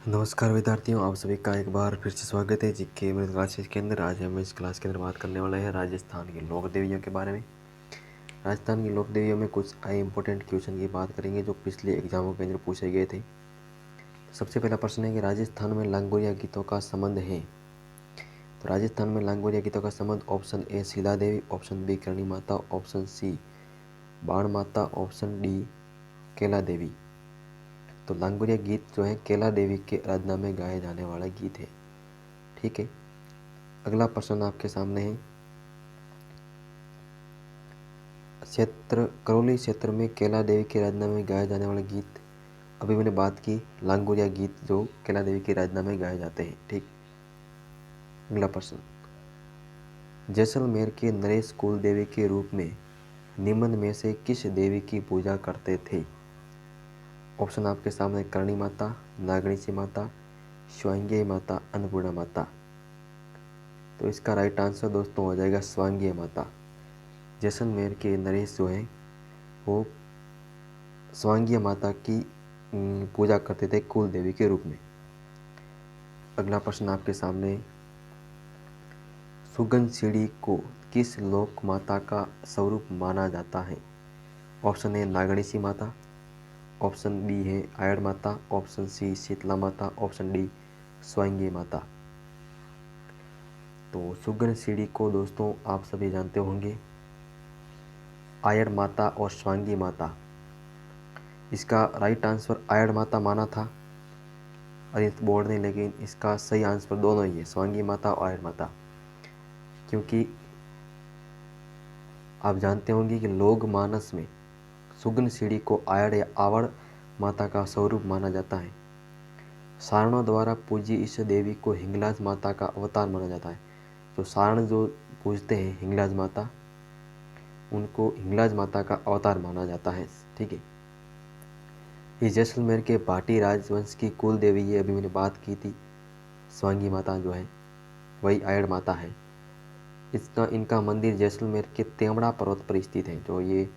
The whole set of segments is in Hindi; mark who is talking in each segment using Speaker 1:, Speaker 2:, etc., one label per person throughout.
Speaker 1: नमस्कार विद्यार्थियों, आप सभी का एक बार फिर से स्वागत है जीके अमृत क्लासेस के अंदर। आज हम इस क्लास के अंदर बात करने वाले हैं राजस्थान की लोक देवियों के बारे में। राजस्थान की लोक देवियों में कुछ इंपॉर्टेंट क्वेश्चन की बात करेंगे जो पिछले एग्जामों के अंदर पूछे गए थे। तो सबसे पहला प्रश्न है कि राजस्थान में लांगोरिया गीतों का संबंध है। तो राजस्थान में लांगोरिया गीतों का संबंध option A Sheela Devi, option B Karni Mata, option सी बाण माता, ऑप्शन डी केला देवी। तो लांगोरिया गीत जो है केला देवी के आराधना में गाया जाने वाला गीत है। ठीक है, अगला प्रश्न आपके सामने है। क्षेत्र करौली क्षेत्र में केला देवी की आराधना में गाया जाने वाला गीत, अभी मैंने बात की लांगोरिया गीत जो केला देवी की आराधना में गाए जाते हैं। ठीक, अगला प्रश्न, जैसलमेर के नरेश कुल देवी के रूप में निम्न में से किस देवी की पूजा करते थे। ऑप्शन आपके सामने करणी माता, नागणीसी माता, स्वांगीय माता, अन्नपूर्णा माता। तो इसका राइट आंसर दोस्तों हो जाएगा स्वांगीय माता। जैसलमेर के नरेश जो है वो स्वांगीय माता की पूजा करते थे कुल देवी के रूप में। अगला प्रश्न आपके सामने, सुगन सीढ़ी को किस लोक माता का स्वरूप माना जाता है। ऑप्शन ए नागणीसी माता, ऑप्शन बी है आयड़ माता, ऑप्शन सी शीतला माता, ऑप्शन डी स्वांगी माता। तो सुगन सीढ़ी को दोस्तों आप सभी जानते होंगे आयड़ माता और स्वांगी माता। इसका राइट आंसर आयड़ माता माना था आदित्य बोर्ड ने, लेकिन इसका सही आंसर दोनों ही है, स्वांगी माता और आयड़ माता। क्योंकि आप जानते होंगे कि लोक मानस में सुगन सीढ़ी को आयड़ या आवड़ माता का स्वरूप माना जाता है। सारणों द्वारा पूजी इस देवी को हिंगलाज माता का अवतार माना जाता है। तो सारण जो पूजते हैं हिंगलाज माता, उनको हिंगलाज माता का अवतार माना जाता है। ठीक है, ये जैसलमेर के भाटी राजवंश की कुल देवी, ये अभी मैंने बात की थी, स्वांगी माता जो है वही आयड़ माता है। इनका मंदिर जैसलमेर के तेमड़ा पर्वत पर स्थित है। जो ये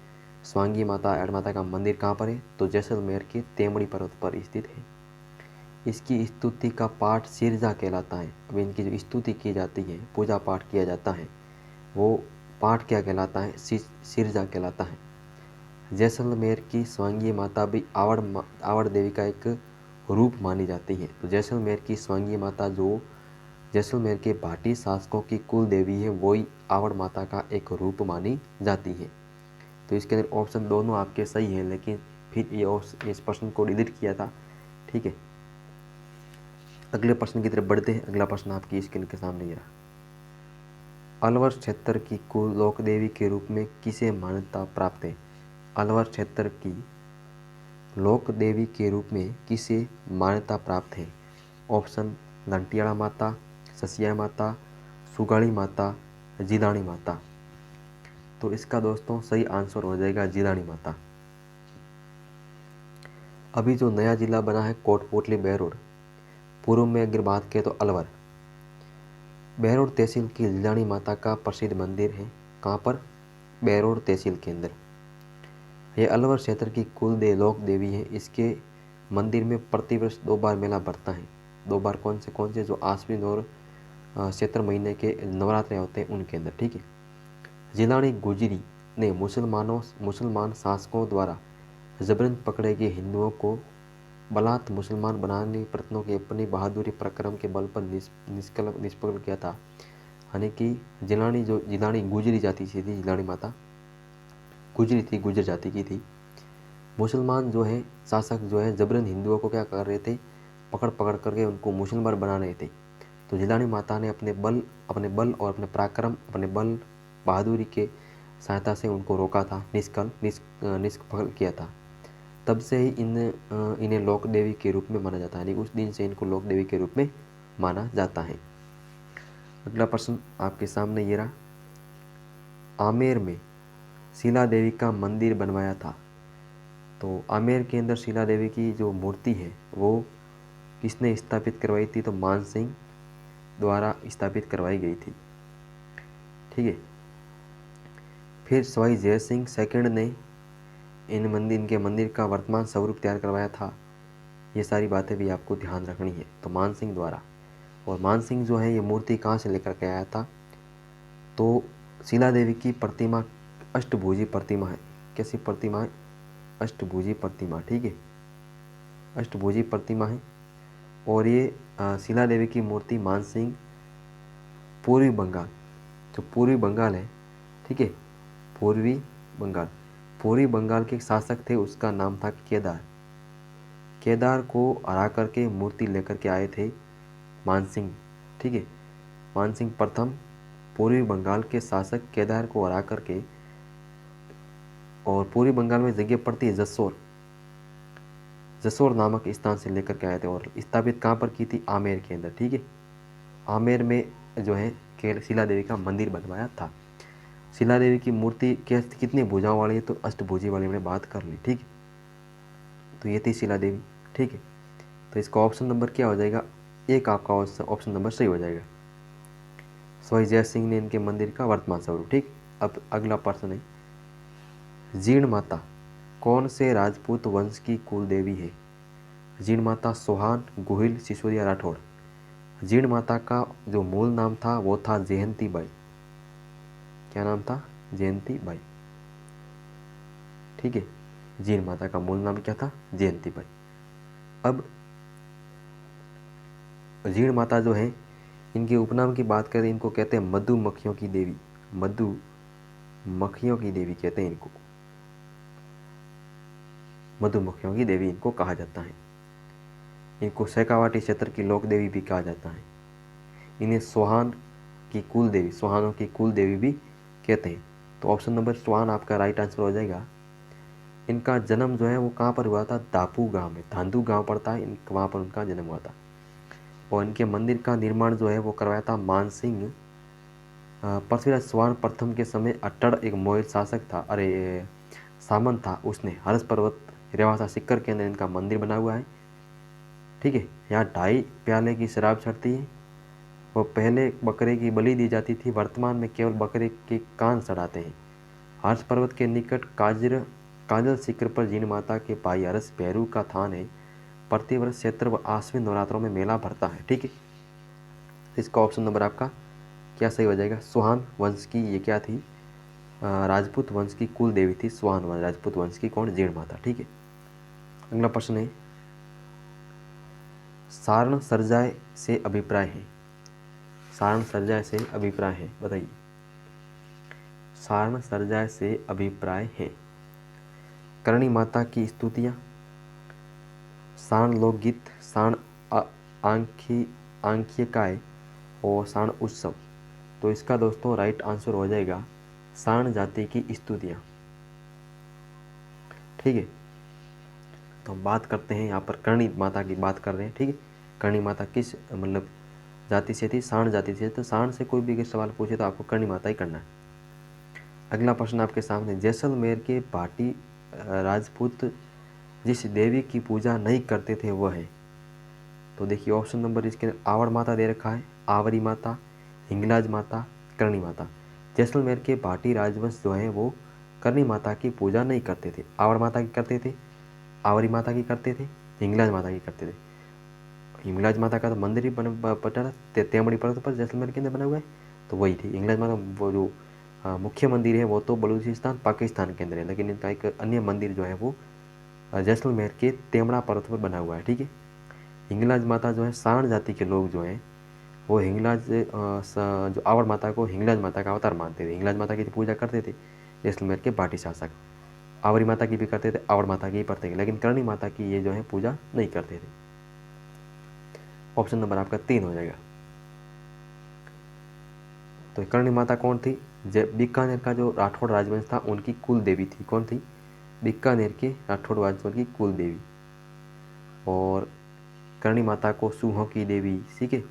Speaker 1: स्वांगी माता आयड़ माता का मंदिर कहाँ पर है, तो जैसलमेर के तेमड़ी पर्वत पर स्थित है। इसकी स्तुति का पाठ सिरजा कहलाता है। अब इनकी जो स्तुति की जाती है, पूजा पाठ किया जाता है, वो पाठ क्या कहलाता है, सिरजा कहलाता है। जैसलमेर की स्वांगी माता भी आवड़ देवी का एक रूप मानी जाती है। तो जैसलमेर की स्वांगी माता जो जैसलमेर के भाटी शासकों की कुल देवी है, वही आवड़ माता का एक रूप मानी जाती है। तो इसके अंदर ऑप्शन दोनों आपके सही है, लेकिन फिर ये इस प्रश्न को डिलीट किया था। ठीक है, अगले प्रश्न की तरफ बढ़ते हैं। अगला प्रश्न आपकी स्क्रीन के सामने ये रहा। अलवर क्षेत्र की कुल लोक देवी के रूप में किसे मान्यता प्राप्त है। अलवर क्षेत्र की लोक देवी के रूप में किसे मान्यता प्राप्त है। ऑप्शन लंटियाड़ा माता, ससिया माता, सुगाड़ी माता, जिदाणी माता। तो इसका दोस्तों सही आंसर हो जाएगा जिदाणी माता। अभी जो नया जिला बना है कोटपुतली बहरोड, पूर्व में अगर बात करें तो अलवर, बहरोड तहसील की जिदाणी माता का प्रसिद्ध मंदिर है। कहाँ पर, बहरोड तहसील के अंदर। यह अलवर क्षेत्र की कुल लोक देवी है। इसके मंदिर में प्रतिवर्ष 2 बार मेला बढ़ता है। 2 बार कौन से, जो आश्विन और चैत्र महीने के नवरात्रे होते हैं उनके अंदर। ठीक है, जिलानी गुजरी ने मुसलमान शासकों द्वारा जबरन पकड़े गए हिंदुओं को बलात् मुसलमान बनाने प्रयत्नों के अपनी बहादुरी प्रक्रम के बल पर निष्फल किया था। यानी कि जिलानी गुजरी जाति से थी, जिलानी माता गुजरी थी, गुजर जाति की थी। मुसलमान जो है शासक जो है जबरन हिंदुओं को क्या कर रहे थे, पकड़ करके उनको मुसलमान बना रहे थे। तो जिलानी माता ने अपने बल और अपने पराक्रम, अपने बल बहादुरी के सहायता से उनको रोका था, निष्फल किया था। तब से ही इन्हें लोक देवी के रूप में माना जाता है। यानी उस दिन से इनको लोक देवी के रूप में माना जाता है। अगला प्रश्न आपके सामने ये रहा। आमेर में शीला देवी का मंदिर बनवाया था। तो आमेर के अंदर शीला देवी की जो मूर्ति है वो किसने स्थापित करवाई थी, तो मान सिंह द्वारा स्थापित करवाई गई थी। ठीक है, फिर सवाई जय सिंह सेकंड ने इनके मंदिर का वर्तमान स्वरूप तैयार करवाया था। ये सारी बातें भी आपको ध्यान रखनी है। तो मानसिंह द्वारा, और मानसिंह जो है ये मूर्ति कहाँ से लेकर के आया था, तो शिला देवी की प्रतिमा अष्टभुजी प्रतिमा है। कैसी प्रतिमा है? अष्टभुजी प्रतिमा, ठीक है, अष्टभुजी प्रतिमा है। और ये शिला देवी की मूर्ति मानसिंह पूर्वी बंगाल, जो पूर्वी बंगाल है, ठीक है, पूर्वी बंगाल, पूर्वी बंगाल के शासक थे, उसका नाम था केदार। केदार को हरा करके मूर्ति लेकर के आए थे मानसिंह, ठीक है, मानसिंह प्रथम पूर्वी बंगाल के शासक केदार को हरा करके, और पूर्वी बंगाल में जगह पड़ती है जसोर, जसोर नामक स्थान से लेकर के आए थे, और स्थापित कहाँ पर की थी? आमेर के अंदर, ठीक है, आमेर में जो है शिला देवी का मंदिर बनवाया था। शिला देवी की मूर्ति कितनी भुजाओं वाली है? तो अष्टभुजी वाली हमने बात कर ली, ठीक है। तो ये थी शिला देवी, ठीक है। तो इसका ऑप्शन नंबर क्या हो जाएगा? एक आपका ऑप्शन नंबर सही हो जाएगा। स्वाई जय सिंह ने इनके मंदिर का वर्तमान स्वरूप, ठीक। अब अगला प्रश्न है, जीर्ण माता कौन से राजपूत वंश की कुल देवी है? जीर्ण माता सोहान, गोहिल, सिसोदिया, राठौड़। जीर्ण माता का जो मूल नाम था वो था जयंती बाई। क्या नाम था? जयंती बाई, ठीक है। जीर्ण माता का मूल नाम क्या था? जयंती बाई। अब जीर्ण माता जो है, इनके उपनाम की बात करें, इनको कहते हैं मधुमक्खियों की देवी, मधुमक्खियों की देवी कहते हैं इनको, मधुमक्खियों की देवी इनको कहा जाता है। इनको शेखावाटी क्षेत्र की लोक देवी भी कहा जाता है। इन्हें सोहान की कुल देवी, सोहानों की कुल देवी भी कहते हैं। तो ऑप्शन नंबर सोहान आपका राइट आंसर हो जाएगा। इनका जन्म जो है वो कहाँ पर हुआ था? दापू गांव में, धांधु गांव पड़ता है, वहाँ पर उनका जन्म हुआ था। और इनके मंदिर का निर्माण जो है वो करवाया था मानसिंह पृथ्वीराज चौहान प्रथम के समय। अट्टड़ एक मोहित शासक था, अरे सामंत था, उसने हर्ष पर्वत रेवासा सिक्कर के अंदर इनका मंदिर बना हुआ है, ठीक है। यहाँ 2.5 प्याले की शराब चढ़ती है, और पहले बकरे की बलि दी जाती थी, वर्तमान में केवल बकरे के कान चढ़ाते हैं। हर्ष पर्वत के निकट काजल शिखर पर जीर्ण माता के भाई हर्ष भैरू का थान है। प्रतिवर्ष चैत्र व आश्विन नवरात्रों में मेला भरता है, ठीक है। इसका ऑप्शन नंबर आपका क्या सही हो जाएगा? सोहान वंश की ये क्या थी? राजपूत वंश की कुल देवी थी सोहान वंश, राजपूत वंश की कौन? जीर्ण माता, ठीक है। अगला प्रश्न है, सारण सर्जाय से अभिप्राय है। सारण सर्जाय से अभिप्राय है, बताइए। सारण सर्जाय से अभिप्राय है। करणी माता की स्तुतियाँ, सारण लोकगीत, सारण आंखिकाय और सारण उत्सव। तो इसका दोस्तों राइट आंसर हो जाएगा सारण जाति की स्तुतियाँ, ठीक है। तो हम बात करते हैं यहाँ पर करणी माता की बात कर रहे हैं, ठीक है। करणी माता किस मतलब जाति से थी? सारण जाति से। तो सारण से कोई भी अगर सवाल पूछे तो आपको करणी माता ही करना है। अगला प्रश्न आपके सामने, जैसलमेर के भाटी राजपूत जिस देवी की पूजा नहीं करते थे वह है। तो देखिए ऑप्शन नंबर इसके अंदर आवड़ माता दे रखा है, आवरी माता, हिंगलाज माता, करणी माता। जैसलमेर के भाटी राजवंश जो है वो करणी माता की पूजा नहीं करते थे। आवड़ माता की करते थे, आवरी माता की करते थे, हिंगलाज माता की करते थे। हिंगलाज माता का तो मंदिर ही पटा तेमड़ी पर्वत पर जैसलमेर के अंदर बना हुआ है, तो वही थी हिंगलाज माता। वो जो मुख्य मंदिर है वो तो बलूचिस्तान पाकिस्तान के अंदर है, लेकिन इनका एक अन्य मंदिर जो है वो जैसलमेर के तेमड़ा पर्वत पर बना हुआ है, ठीक है। हिंगलाज माता जो है, सारण जाति के लोग जो हैं वो हिंगलाज जो आवड़ माता को हिंगलाज माता का अवतार मानते थे। हिंगलाज माता की पूजा करते थे जैसलमेर के भाटी शासक। आवरी माता की भी करते थे, आवड़ माता की भी करते थे, लेकिन करणी माता की ये जो है पूजा नहीं करते थे। ऑप्शन नंबर आपका 3 हो जाएगा। तो करणी माता कौन थी? बीकानेर का जो राठौड़ राजवंश था उनकी कुल देवी थी। कौन थी? बीकानेर के राठौड़ राजवंश की कुल देवी। और करणी माता को सूहों की देवी, ठीक है,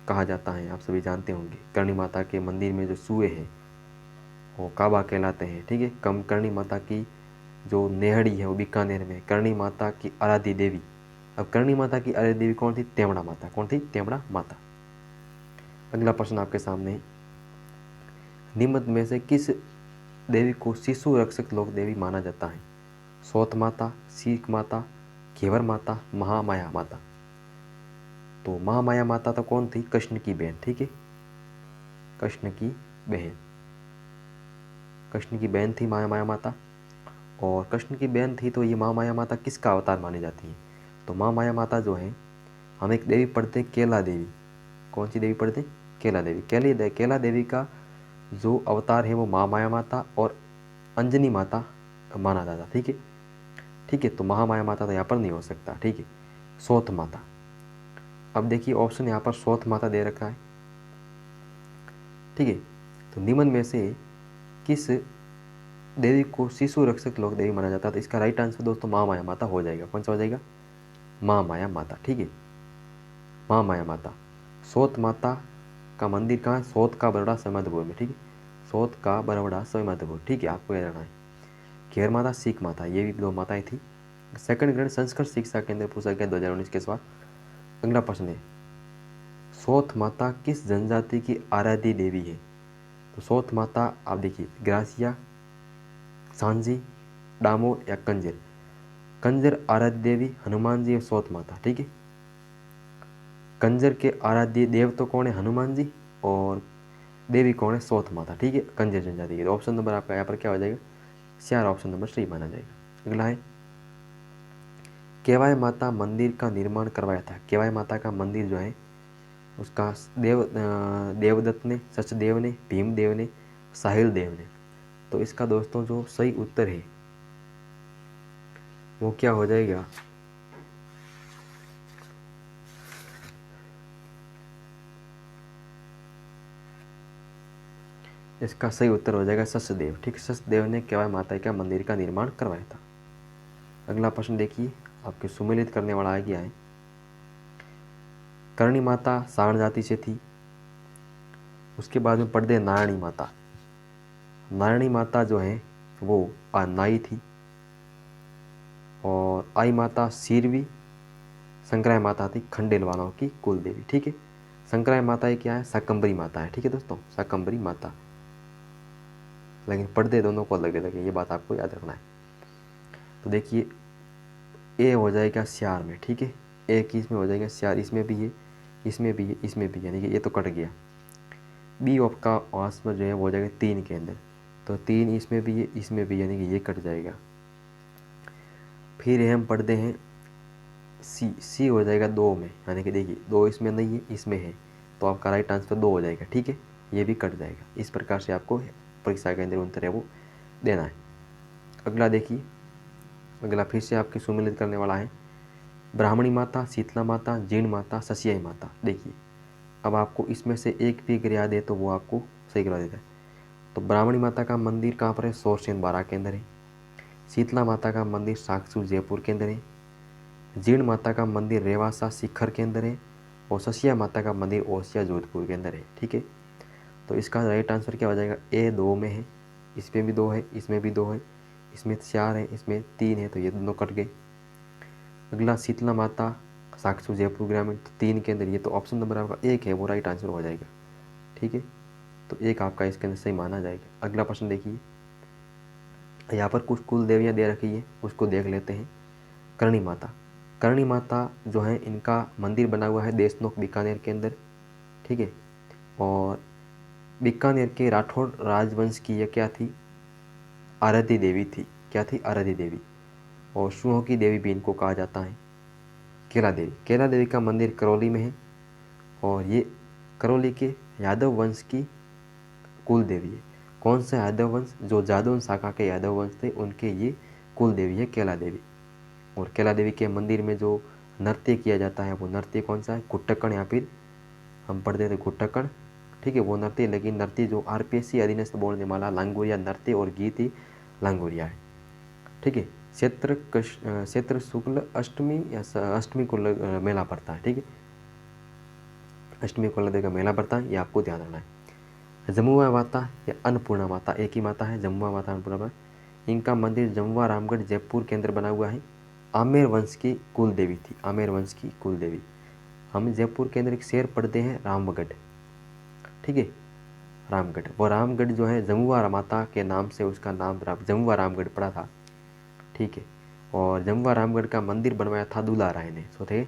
Speaker 1: कहा जाता है, आप सभी जानते होंगे। करणी माता के मंदिर में जो सूए हैं वो काबा कहलाते हैं, ठीक है। करणी माता की जो नेहड़ी है वो बीकानेर में, करणी माता की आराध्य देवी। अब करणी माता की आराध्य देवी कौन थी? तेमड़ा माता। कौन थी? तेमड़ा माता। अगला प्रश्न आपके सामने, निम्न में से किस देवी को शिशु रक्षक लोक देवी माना जाता है? सौत माता, सीख माता, घेवर माता, महामाया माता। तो महामाया माता तो कौन थी? कृष्ण की बहन, ठीक है, कृष्ण की बहन, कृष्ण की बहन थी महामाया माता। और कृष्ण की बहन थी तो ये महामाया माता किसका अवतार मानी जाती है? तो महामाया माता जो है, हम एक देवी पढ़ते हैं केला देवी। कौन सी देवी पढ़ते? केला देवी। केला देवी का जो अवतार है वो महामाया माता और अंजनी माता माना जाता, ठीक है, ठीक है। तो महामाया माता तो यहाँ पर नहीं हो सकता, ठीक है। सोथ माता, अब देखिए ऑप्शन यहाँ पर सोथ माता दे रखा है, ठीक है। तो निम्न में से किस देवी को शिशु रक्षक लोक देवी माना जाता है? तो इसका राइट आंसर दोस्तों महामाया माता हो जाएगा। कौन सा हो जाएगा? महामाया माता, ठीक है, महामाया माता। सोत माता का मंदिर कहाँ है? सोत का बरवड़ा सवाईमाधोपुर में, ठीक है, सोत का बरवड़ा सवाईमाधोपुर, ठीक है, आपको याद रखना है। घेर माता, सीख माता, ये भी दो माताएं थी। सेकंड ग्रेड संस्कृत शिक्षा केंद्र पूछा गया 2019 के सवाल। अगला प्रश्न है, सोत माता किस जनजाति की आराध्य देवी है? तो सोत माता आप देखिए, ग्रासिया, सांझी, डामोर या कंजर। कंजर आराध्य देवी हनुमान जी और सोत माता, ठीक है। कंजर के आराध्य देव तो कौन है? हनुमान जी, और देवी कौन है? सोत माता, ठीक है, कंजर जनजाति की। ऑप्शन नंबर आपका यहाँ पर क्या हो जाएगा? चार, ऑप्शन नंबर सही माना जाएगा। अगला है, केवाय माता मंदिर का निर्माण करवाया था। केवाय माता का मंदिर जो है उसका देवदत्त ने, सचदेव ने, भीमदेव ने, साहिल देव ने। तो इसका दोस्तों जो सही उत्तर है वो क्या हो जाएगा? इसका सही उत्तर हो जाएगा सचदेव, ठीक, सचदेव ने केवाय माता का मंदिर का निर्माण करवाया था। अगला प्रश्न देखिए, आपके सुमेलित करने वाला आ गया है। करणी माता सारण जाति से थी। उसके बाद में पढ़ते नारायणी माता। नारायणी माता जो है वो नाई थी। और आई माता सीरवी। संक्राय माता थी खंडेल वालों की कुल देवी, ठीक है। संक्राय माता ये क्या है? शाकंभरी माता है, ठीक है दोस्तों, शाकंभरी माता। लेकिन पढ़ते दोनों को अलग अलग है, ये बात आपको याद रखना है। तो देखिए, ए हो जाएगा श्यार में, ठीक है, ए की इसमें हो जाएगा श्यार, इसमें भी है, इसमें भी है, इसमें भी, यानी कि ये तो कट गया। बी आपका आंसर जो है वो हो जाएगा 3 के अंदर, तो 3 इसमें भी है, इसमें भी, यानी कि ये कट जाएगा। फिर हम पढ़ते हैं सी हो जाएगा 2 में, यानी कि देखिए 2 इसमें नहीं है, इसमें है, तो आपका राइट आंसर 2 हो जाएगा, ठीक है, ये भी कट जाएगा। इस प्रकार से आपको परीक्षा के अंदर उत्तर है वो देना है। अगला देखिए, अगला फिर से आपके सुमेलित करने वाला है, ब्राह्मणी माता, शीतला माता, जीर्ण माता, ससियाई माता। देखिए, अब आपको इसमें से एक भी अगर याद है तो वो आपको सही करवा देता है। तो ब्राह्मणी माता का मंदिर कहाँ पर है? सोरसेन बारा के अंदर है। शीतला माता का मंदिर साक्षू जयपुर के अंदर है। जीर्ण माता का मंदिर रेवासा शिखर के अंदर है। और ससिया माता का मंदिर ओसिया जोधपुर के अंदर है, ठीक है। तो इसका राइट आंसर क्या हो जाएगा? ए 2 में है, इसमें भी 2 है, इसमें भी 2 है, इसमें 4 है, इसमें 3 है, तो ये दोनों कट गए। अगला शीतला माता साक्षू जयपुर ग्रामीण, तो 3 के अंदर, ये तो ऑप्शन नंबर आपका 1 है, वो राइट आंसर हो जाएगा, ठीक है। तो 1 आपका इसके अंदर सही माना जाएगा। अगला प्रश्न देखिए, यहाँ पर कुछ कुल देवियाँ दे रखी है, उसको देख लेते हैं। करणी माता, करणी माता जो है इनका मंदिर बना हुआ है देशनोक बीकानेर के अंदर, ठीक है। और बीकानेर के राठौड़ राजवंश की यह क्या थी? आराध्य देवी थी। क्या थी? आराध्य देवी। और शुओं की देवी भी इनको कहा जाता है। केला देवी, केला देवी का मंदिर करौली में है। और ये करौली के यादव वंश की कुल देवी है। कौन सा यादव वंश? जो जादौन शाखा के यादव वंश थे उनके ये कुल देवी है केला देवी। और केला देवी के मंदिर में जो नृत्य किया जाता है वो नृत्य कौन सा है? गुट्टक्कड़, या फिर हम पढ़ते थे गुट्टक्कड़, ठीक है, वो नृत्य। लेकिन नृत्य जो आरपीएससी अधीनस्थ बोलने वाला लांगोरिया नृत्य और गीत ही लांगोरिया है, ठीक है। क्षेत्र शुक्ल अष्टमी या अष्टमी को मेला पड़ता है, ठीक है, अष्टमी को लगे का मेला पड़ता है, ये आपको ध्यान रखना है। जमुआ माता या अन्नपूर्णा माता, एक ही माता है, जमुआ माता, अन्नपूर्णा माता। इनका मंदिर जमुआ रामगढ़ जयपुर के अंदर बना हुआ है। आमेर वंश की कुल देवी थी, आमेर वंश की कुल देवी। हम जयपुर के अंदर एक शहर पढ़ते हैं रामगढ़, ठीक है, रामगढ़। वो रामगढ़ जो है जमुआ माता के नाम से उसका नाम जमुआ रामगढ़ पड़ा था, ठीक है। और जमवा रामगढ़ का मंदिर बनवाया था दुलाराय ने। सो थे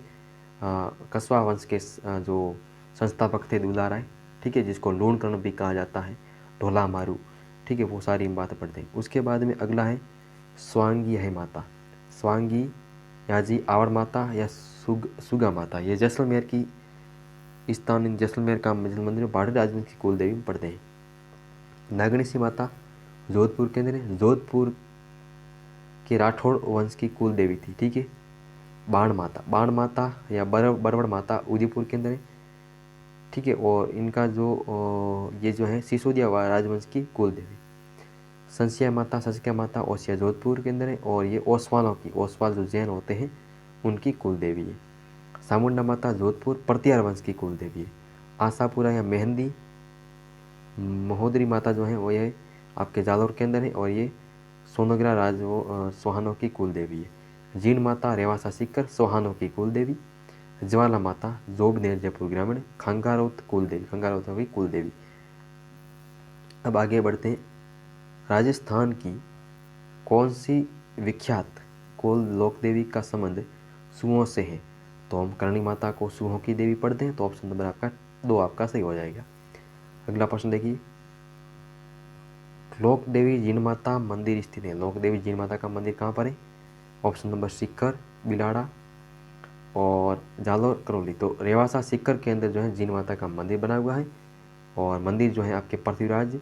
Speaker 1: कस्बा वंश के जो संस्थापक थे दुलाराय, ठीक है, जिसको लूण कर्ण भी कहा जाता है, ढोला मारू, ठीक है, वो सारी बातें पढ़ते हैं। उसके बाद में अगला है स्वांगी है माता। स्वांगी याजी आवर माता या सुगा माता, ये जैसलमेर की स्थान जैसलमेर का मंदिर बाढ़ राजवंश की कुल देवी में पढ़ते हैं। नागणसी माता जोधपुर के अंदर है, जोधपुर के राठौड़ वंश की कुल देवी थी, ठीक है। बाण माता या बरवड़ माता उदयपुर के अंदर है, ठीक है। और इनका जो ये जो है सिसोदिया राजवंश की कुल देवी। संस्या माता ओसिया जोधपुर के अंदर है, और ये ओसवाल जो जैन होते हैं उनकी कुल देवी है। सामुंडा माता जोधपुर पर्तियार वंश की कुल देवी है। आशापुरा या मेहंदी महोदरी माता जो है वो ये आपके जालौर के अंदर है, और ये सोनोग्रा सोहानों की कुल देवी है। जीन माता रेवासा सीकर सोहानों की कुल देवी। ज्वाला माता जोबनेर जयपुर ग्रामीण खंगारोत की कुल देवी। अब आगे बढ़ते हैं। राजस्थान की कौन सी विख्यात कुल लोक देवी का संबंध सुओं से है? तो हम करणी माता को सुओं की देवी पढ़ते हैं, तो ऑप्शन नंबर आपका 2 आपका सही हो जाएगा। अगला प्रश्न देखिए, लोक देवी जीन माता मंदिर स्थित है। लोक देवी जीन माता का मंदिर कहाँ पर है? ऑप्शन नंबर सीकर, बिलाड़ा और जालोर, करौली। तो रेवासा सीकर के अंदर जो है जीन माता का मंदिर बना हुआ है, और मंदिर जो है आपके पृथ्वीराज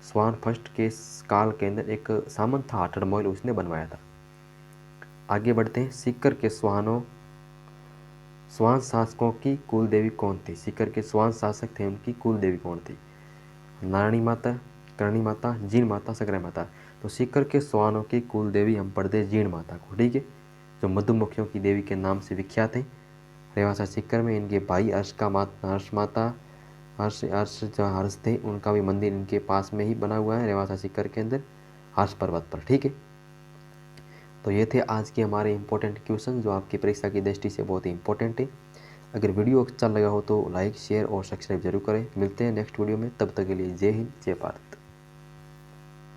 Speaker 1: स्वान फर्स्ट के काल के अंदर एक सामंत था हटड़मौल, उसने बनवाया था। आगे बढ़ते हैं। सीकर के स्वान शासकों की कुल देवी कौन थी? सीकर के स्वान शासक थे, उनकी कुल देवी कौन थी? नारायणी माता, करणी माता, जीन माता, सगरा माता। तो सीकर के स्वानों की कुल देवी हम पढ़ते जीन माता को, ठीक है, जो मधुमक्खियों की देवी के नाम से विख्यात है। रेवासा सीकर में इनके भाई हर्ष थे, उनका भी मंदिर इनके पास में ही बना हुआ है रेवासा सीकर के अंदर, हर्ष पर्वत पर, ठीक है। तो ये थे आज के हमारे इंपॉर्टेंट क्वेश्चन जो आपकी परीक्षा की दृष्टि से बहुत ही इंपॉर्टेंट है। अगर वीडियो अच्छा लगा हो तो लाइक, शेयर और सब्सक्राइब जरूर करें। मिलते हैं नेक्स्ट वीडियो में, तब तक के लिए जय हिंद, जय भारत।